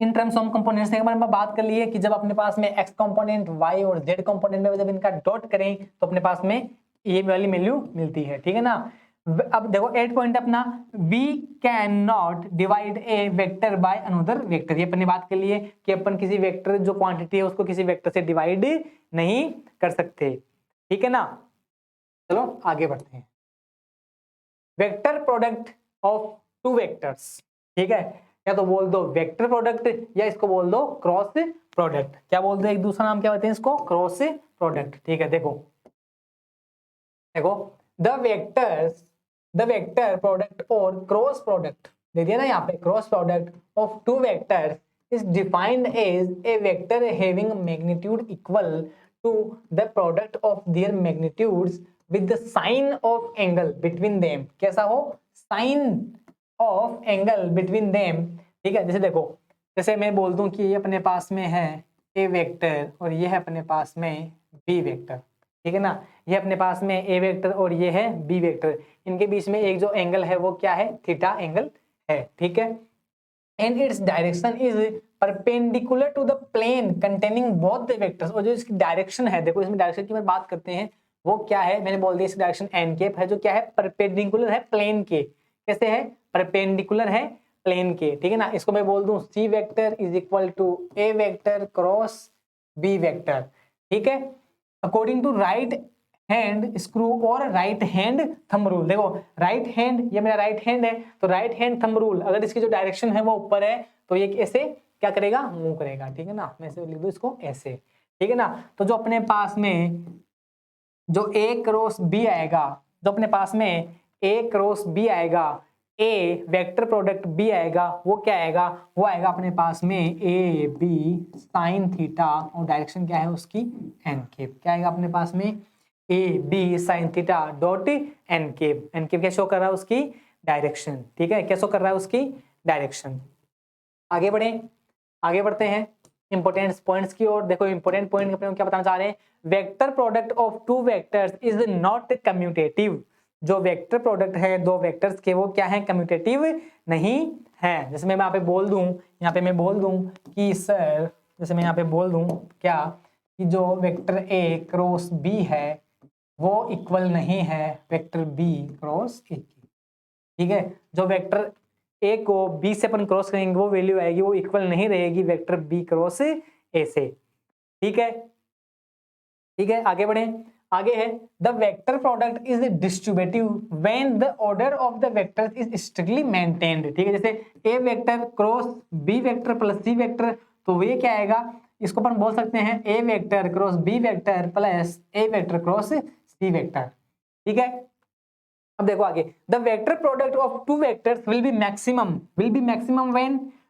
इन टर्म्स ऑफ कंपोनेंट्स के बारे में बात कर लिए कि जब अपने पास में x कंपोनेंट y और z कंपोनेंट में जब इनका डॉट करें तो अपने पास में ये वाली वैल्यू मिलती है। ठीक है ना, अब देखो 8 पॉइंट अपना we can not divide A vector by another vector. ये अपनी बात के लिए कि अपन किसी वेक्टर जो क्वांटिटी है उसको किसी वेक्टर से डिवाइड नहीं कर सकते। ठीक है ना, चलो आगे बढ़ते हैं। Vector product of two vectors, ठीक है, या तो बोल दो वेक्टर प्रोडक्ट या इसको बोल दो क्रॉस प्रोडक्ट। क्या बोल दो, एक दूसरा नाम क्या होते हैं इसको, क्रॉस प्रोडक्ट। ठीक है, देखो देखो द वेक्टर प्रोडक्ट और क्रॉस प्रोडक्ट दे दिया ना यहाँ पे, cross product of two vectors is defined as a vector having magnitude equal to the product of their magnitudes with the sign of angle between them। कैसा हो, sign of angle between them। ठीक है, जैसे देखो, जैसे मैं बोल दूं कि ये अपने पास में है a वेक्टर और ये है अपने पास में b वेक्टर। ठीक है ना, ये अपने पास में a वेक्टर और ये है b वेक्टर, इनके बीच में एक जो एंगल है वो क्या है, थीटा एंगल है। ठीक है, and its direction is perpendicular to the plane containing both the vectors. और जो इसकी डायरेक्शन है, देखो इसमें डायरेक्शन की बात करते हैं, वो क्या है, मैंने बोल दिया इसकी डायरेक्शन एन कैप है, जो क्या है, परपेंडिकुलर है प्लेन के। कैसे है, परपेंडिकुलर है प्लेन के, ठीक है ना। इसको मैं बोल दूं c vector is equal to A vector cross B vector, ठीक है, according to right hand screw और राइट हैंड थंब रूल। देखो राइट हैंड, ये मेरा राइट हैंड है, तो राइट हैंड थंब रूल, अगर इसकी जो डायरेक्शन है वो ऊपर है तो ये ऐसे क्या करेगा, मूव करेगा, ठीक है ना। मैं ऐसे लिख दूं इसको ऐसे, ठीक है ना। तो जो अपने पास में जो ए क्रॉस बी आएगा, जो अपने पास में ए क्रॉस बी आएगा, ए वेक्टर प्रोडक्ट बी आएगा, वो क्या आएगा, वो आएगा अपने पास में ए बी साइन थीटा, और डायरेक्शन क्या है उसकी एन केप। क्या आएगा अपने पास में, A B sine theta dot N cap. N cap क्या शो कर रहा है, उसकी डायरेक्शन, ठीक है, क्या शो कर रहा है, उसकी डायरेक्शन। आगे बढ़े, आगे बढ़ते हैं इंपोर्टेंट पॉइंट्स की ओर। देखो इंपोर्टेंट पॉइंट अपने क्या बताना चाह रहे हैं, vector product of two vectors is not commutative. जो वेक्टर प्रोडक्ट है दो वेक्टर्स के, वो क्या है, कम्यूटेटिव नहीं है। जैसे मैं यहाँ पे बोल दूं, यहाँ पे मैं बोल दूं कि सर, जैसे मैं यहाँ पे बोल दूं क्या, कि जो वेक्टर ए क्रॉस बी है वो इक्वल नहीं है वेक्टर बी क्रॉस ए की, ठीक है। जो वेक्टर ए को बी से अपन क्रॉस करेंगे वो वैल्यू आएगी, वो इक्वल नहीं रहेगी वेक्टर बी क्रॉस ए से, ठीक है, ठीक है। आगे बढ़े, आगे है the vector product is distributive when the order of the vectors is strictly maintained, ठीक है। जैसे a vector cross B vector plus C vector, तो ये क्या आएगा, इसको अपन बोल सकते हैं a vector cross B vector plus a vector cross c vector, ठीक है। अब देखो आगे, the vector product of two vectors will be maximum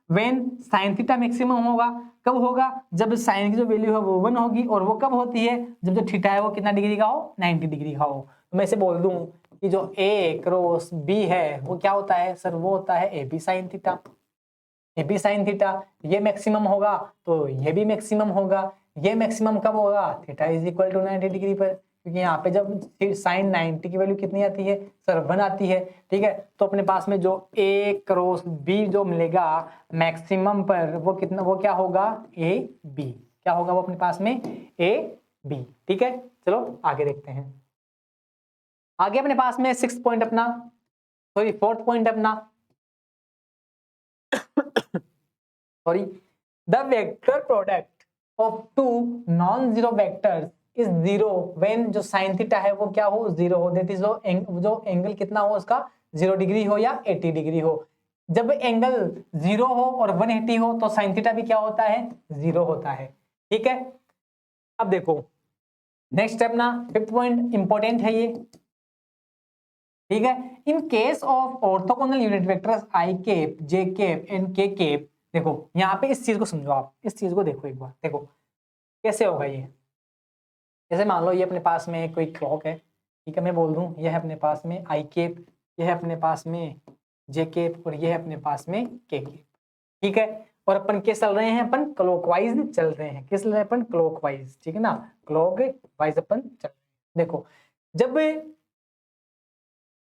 when sine theta maximum होगा। कब होगा, जब साइन की जो वैल्यू है वो 1 होगी, और वो कब होती है, जब जो थीटा है वो कितना डिग्री का हो, 90 डिग्री का हो। तो मैं इसे बोल दूं कि जो ए क्रॉस बी है वो क्या होता है सर, वो होता है A B sine theta. A B sine theta ये मैक्सिमम होगा तो ये भी मैक्सिमम होगा। ये मैक्सिमम कब होगा, theta is equal to 90 degree पर, क्योंकि यहाँ पे जब साइन 90 की वैल्यू कितनी आती है सर, 1 आती है, ठीक है। तो अपने पास में जो ए क्रॉस बी जो मिलेगा मैक्सिमम पर, वो कितना, वो क्या होगा, ए बी, क्या होगा वो अपने पास में ए बी, ठीक है। चलो आगे देखते हैं, आगे अपने पास में 6 पॉइंट अपना, सॉरी 4th पॉइंट अपना, sorry, the vector product of two non zero vectors is zero when जो साइन थीटा है वो क्या हो, जीरो हो, दैट इज जो एंगल कितना हो उसका, 0 डिग्री हो या 80 डिग्री हो। जब एंगल 0 हो और 180 हो तो साइन थीटा भी क्या होता है, 0 होता है, ठीक है। अब देखो नेक्स्ट स्टेप ना, 5th पॉइंट इंपॉर्टेंट है ये, ठीक है। In case of orthogonal unit vectors I cap J cap and K cap, देखो यहाँ पे इस चीज को समझो, आप इस चीज को देखो एक बार, देखो कैसे होगा ये। जैसे मान लो ये अपने पास में कोई क्लॉक है, ठीक है, मैं बोल दूं ये है अपने पास में आई केप, ये है अपने पास में जे केप, और ये है अपने पास में के केप, ठीक है। और अपन किस चल रहे हैं, अपन क्लॉकवाइज चल रहे हैं, किस चल रहे हैं अपन, क्लॉकवाइज, ठीक है ना, क्लॉकवाइज अपन चल रहे हैं। देखो जब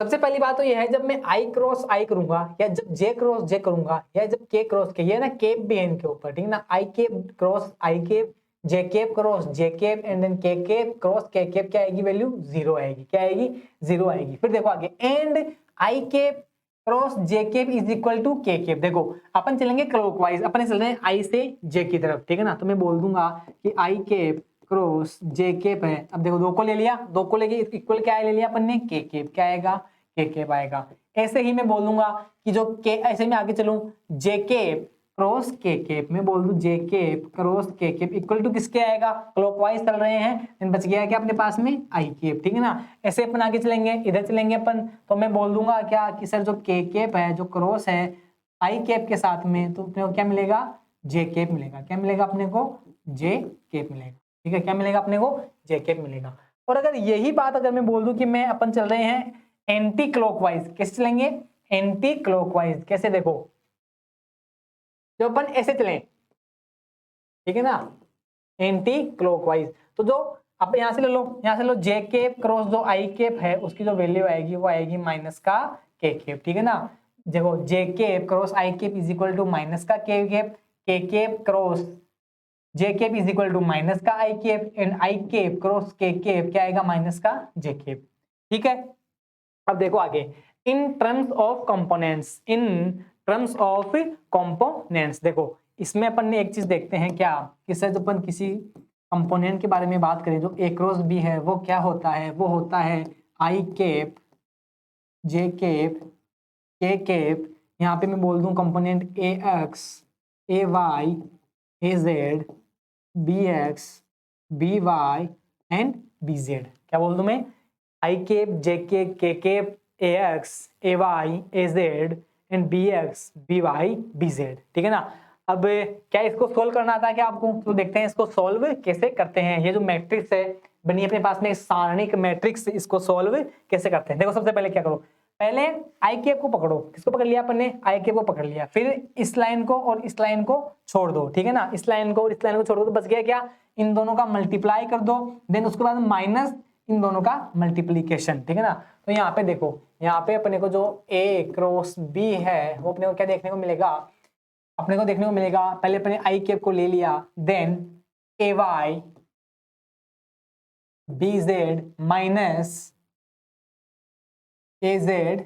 सबसे पहली बात तो यह है, जब मैं आई क्रॉस आई करूंगा, या जब जे क्रॉस जे करूंगा, या जब के क्रॉस के, ये ना केप भी है इनके ऊपर, ठीक है ना, i cap cross i cap, J cap cross J cap, and then k cap cross k cap, क्या आएगी वैल्यू, 0 आएगी, क्या आएगी, 0 आएगी। फिर देखो आगे, and I cap cross J cap is equal to K cap. देखो अपन चलेंगे क्लॉकवाइज, अपन चल रहे हैं आई से जे की तरफ, ठीक है ना। तो मैं बोल दूंगा कि आई केप क्रॉस जे केप है। अब देखो दो को ले लिया, दो को लेके इक्वल क्या ले लिया अपन ने, के केप, क्या आएगा, के केप आएगा। ऐसे ही मैं बोल दूंगा कि जो के, ऐसे मैं आगे चलूं, जे केप क्रॉस के केप, मैं बोल दूं जे cap cross k cap equal to किसके आएगा, क्लॉकवाइज चल रहे हैं, देन बच गया क्या अपने पास में आई केप, ठीक है ना। ऐसे अपन आगे चलेंगे, इधर चलेंगे अपन, तो मैं बोल दूंगा क्या कि सर जो के केप है, जो क्रॉस है आई केप के साथ में, तो अपने को क्या मिलेगा, जे केप मिलेगा, क्या मिलेगा अपने को, जे केप मिलेगा, ठीक है, क्या मिलेगा अपने को, जे केप मिलेगा। और अगर यही बात अगर मैं बोल दूं कि मैं अपन चल रहे हैं एंटी क्लॉकवाइज, कैसे चलेंगे, एंटी क्लॉकवाइज, कैसे, देखो जो अपन ऐसे चलें, ठीक है ना, एंटी क्लॉकवाइज, तो जो आप यहां से ले लो, यहां से लो, जे केप क्रॉस जो आई केप है उसकी जो वैल्यू आएगी वो आएगी माइनस का के केप, ठीक है ना। देखो j cap cross i cap is equal to minus का k cap cross J cap is equal to minus का i cap and I cap cross k cap क्या आएगा माइनस का जे केप। ठीक है, अब देखो आगे इन terms of components, in terms of components. देखो इसमें अपन ने एक चीज देखते हैं क्या, किससे जब अपन किसी कंपोनेंट के बारे में बात करें जो ए क्रॉस बी है वो क्या होता है, वो होता है I cap J cap K cap, यहाँ पे मैं बोल दूं component A X A Y A Z B X B Y and B Z. क्या बोल दूं मैं, I cap J K cap A X A Y A Z and B X B Y B Z. ठीक है ना। अब क्या इसको सोल्व करना आता है क्या आपको, तो देखते हैं इसको सोल्व कैसे करते हैं। ये जो मैट्रिक्स है बनी अपने पास में सारणिक मैट्रिक्स, इसको सोल्व कैसे करते हैं। देखो सबसे पहले क्या करो, पहले आई केप को पकड़ो, किसको पकड़ लिया अपन ने, आई केप को पकड़ लिया, फिर इस लाइन को और इस लाइन को छोड़ दो। ठीक है ना, इस लाइन को और इस लाइन को छोड़ दो तो बच गया क्या, इन दोनों का मल्टीप्लाई कर दो, देन उसके बाद माइनस इन दोनों का मल्टीप्लीकेशन। ठीक है ना, तो यहाँ पे देखो, यहाँ पे अपने को जो ए क्रॉस बी है वो अपने को क्या देखने को मिलेगा, अपने को देखने को मिलेगा पहले अपने आई केप को ले लिया, देन ए वाई बी जेड माइनस ए जेड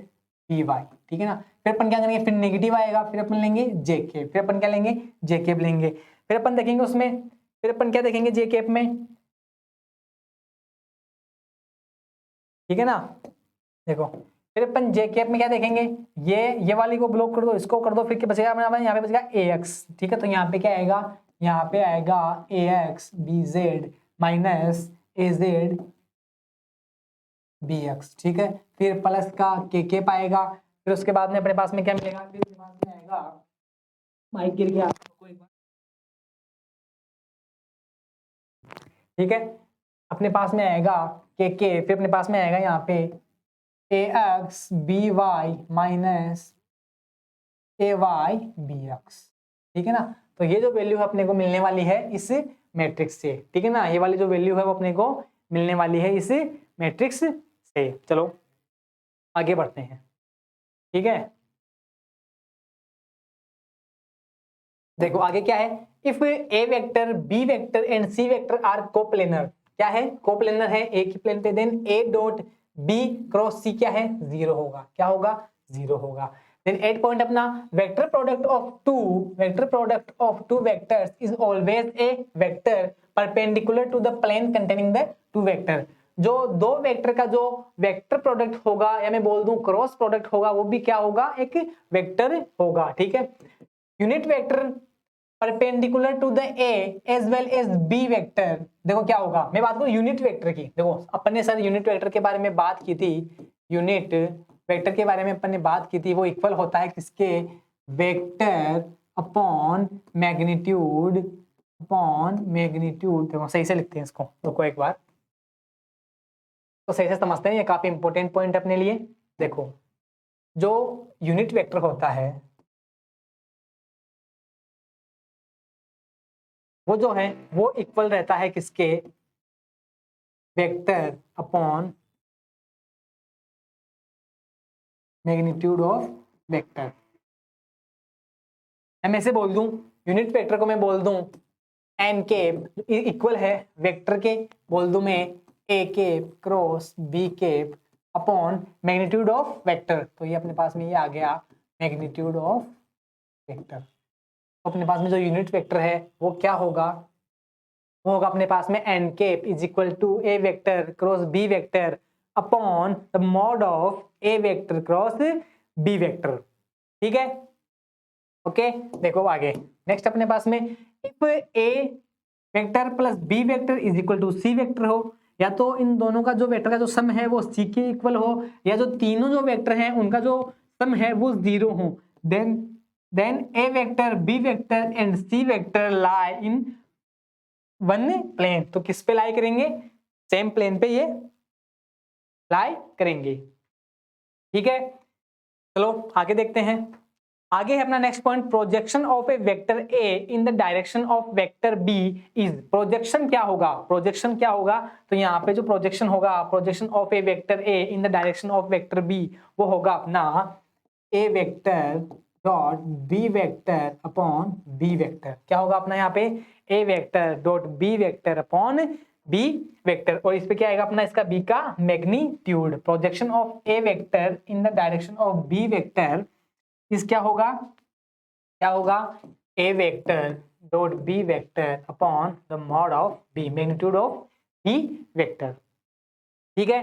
बी वाई। ठीक है ना, फिर अपन क्या करेंगे, फिर नेगेटिव आएगा, फिर अपन लेंगे जे केप, फिर अपन क्या लेंगे जे केप लेंगे, फिर अपन देखेंगे उसमें, फिर अपन क्या देखेंगे जे केप में। ठीक है ना, देखो फिर अपन जे केप में क्या देखेंगे, ये वाली को ब्लॉक कर दो, इसको कर दो, फिर क्या बचेगा अपने यहाँ पे बचेगा ए एक्स। ठीक है, तो यहाँ पे क्या आएगा, यहाँ पे आएगा ए एक्स बी जेड माइनस ए जेड बी एक्स। ठीक है, फिर प्लस का के पाएगा, फिर उसके बाद में अपने पास में क्या मिलेगा, फिर उसके बाद में आएगा माइक गिर गया आपको एक बार। ठीक है, अपने पास में आएगा के फिर अपने पास में आएगा यहाँ पे ए एक्स बी वाई माइनस ए वाई बी एक्स। ठीक है ना, तो ये जो वैल्यू है अपने को मिलने वाली है इस मैट्रिक्स से। ठीक है ना, ये वाली जो वैल्यू है वो अपने को मिलने वाली है इस मैट्रिक्स से। चलो आगे बढ़ते हैं। ठीक है, देखो आगे क्या है, if A vector B vector and C vector are coplanar, क्या है कोप्लेनर है ए की प्लेन पे, then a dot b cross c क्या है जीरो होगा, क्या होगा जीरो होगा। देन 8 पॉइंट अपना vector product of two vectors is always a vector perpendicular to the plane containing the two vector. जो दो वेक्टर का जो वेक्टर प्रोडक्ट होगा या मैं बोल दूं क्रॉस प्रोडक्ट होगा, वो भी क्या होगा एक वेक्टर होगा। ठीक है, unit vector perpendicular to the A as well as B vector, देखो क्या होगा, मैं बात करूं यूनिट वेक्टर की। देखो अपन ने सर यूनिट वेक्टर के बारे में बात की थी, यूनिट वेक्टर के बारे में अपन ने बात की थी, वो इक्वल होता है किसके, वेक्टर अपॉन मैग्नीट्यूड देखो सही से लिखते हैं इसको, रुको एक बार तो सही से समझते हैं, ये काफी इंपॉर्टेंट पॉइंट अपने लिए। देखो जो यूनिट वेक्टर होता है वो जो है वो इक्वल रहता है किसके, vector upon magnitude of vector. मैं ऐसे बोल दूं, यूनिट वेक्टर को मैं बोल दूं एन केप इक्वल है वेक्टर के, बोल दूं मैं a cap cross b cap upon magnitude of vector. तो ये अपने पास में ये आ गया मैग्नीट्यूड ऑफ वेक्टर। तो अपने पास में जो यूनिट वेक्टर है वो क्या होगा, वो होगा अपने पास में N cap is equal to A vector cross B vector upon the mod of A vector cross B vector. ठीक है, ओके देखो आगे नेक्स्ट अपने पास में, if A vector plus B vector is equal to C vector हो, या तो इन दोनों का जो वेक्टर का जो सम है वो सी के इक्वल हो, या जो तीनों जो वेक्टर हैं उनका जो सम है वो जीरो हो, then A vector B vector and C vector lie in one plane. तो किस पे लाई करेंगे, सेम प्लेन पे ये लाई करेंगे। ठीक है, चलो आगे देखते हैं। आगे है अपना next point, projection of A vector A in the direction of vector B is. Projection क्या होगा, प्रोजेक्शन क्या होगा, तो यहाँ पे जो प्रोजेक्शन होगा, projection of A vector A in the direction of vector b, वो होगा अपना a vector dot B vector upon b vector. क्या होगा अपना यहाँ पे a vector dot B vector upon b vector, और इस पे क्या आएगा अपना इसका बी का magnitude. Projection of A vector in the direction of B vector इस क्या होगा a vector dot B vector upon the mod of B, magnitude of B vector. ठीक है,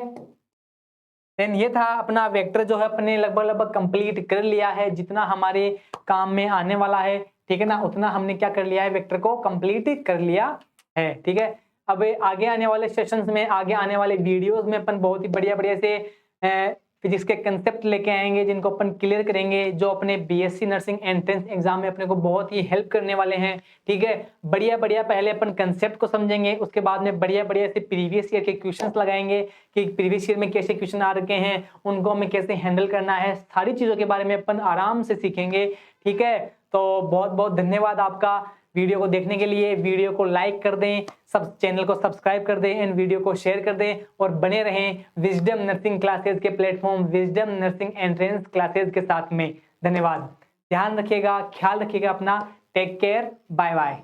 देन ये था अपना वेक्टर जो है अपने लगभग कंप्लीट कर लिया है। जितना हमारे काम में आने वाला है, ठीक है ना, उतना हमने क्या कर लिया है, वेक्टर को कंप्लीट कर लिया है। ठीक है, अब आगे आने वाले सेशंस में, आगे आने वाले वीडियोस में अपन बहुत ही बढ़िया से फिजिक्स के कंसेप्ट लेके आएंगे जिनको अपन क्लियर करेंगे, जो अपने बीएससी नर्सिंग एंट्रेंस एग्जाम में अपने को बहुत ही हेल्प करने वाले हैं। ठीक है, बढ़िया पहले अपन कंसेप्ट को समझेंगे, उसके बाद में बढ़िया से प्रीवियस ईयर के क्वेश्चंस लगाएंगे कि प्रीवियस ईयर में कैसे क्वेश्चन आ रखे हैं, उनको हमें कैसे हैंडल करना है, सारी चीजों के बारे में अपन आराम से सीखेंगे। ठीक है, तो बहुत बहुत धन्यवाद आपका वीडियो को देखने के लिए। वीडियो को लाइक कर दें, सब चैनल को सब्सक्राइब कर दें एंड वीडियो को शेयर कर दें, और बने रहें विजडम नर्सिंग क्लासेस के platform wisdom nursing entrance classes के साथ में। धन्यवाद, ध्यान रखिएगा, ख्याल रखिएगा अपना, टेक केयर, बाय बाय।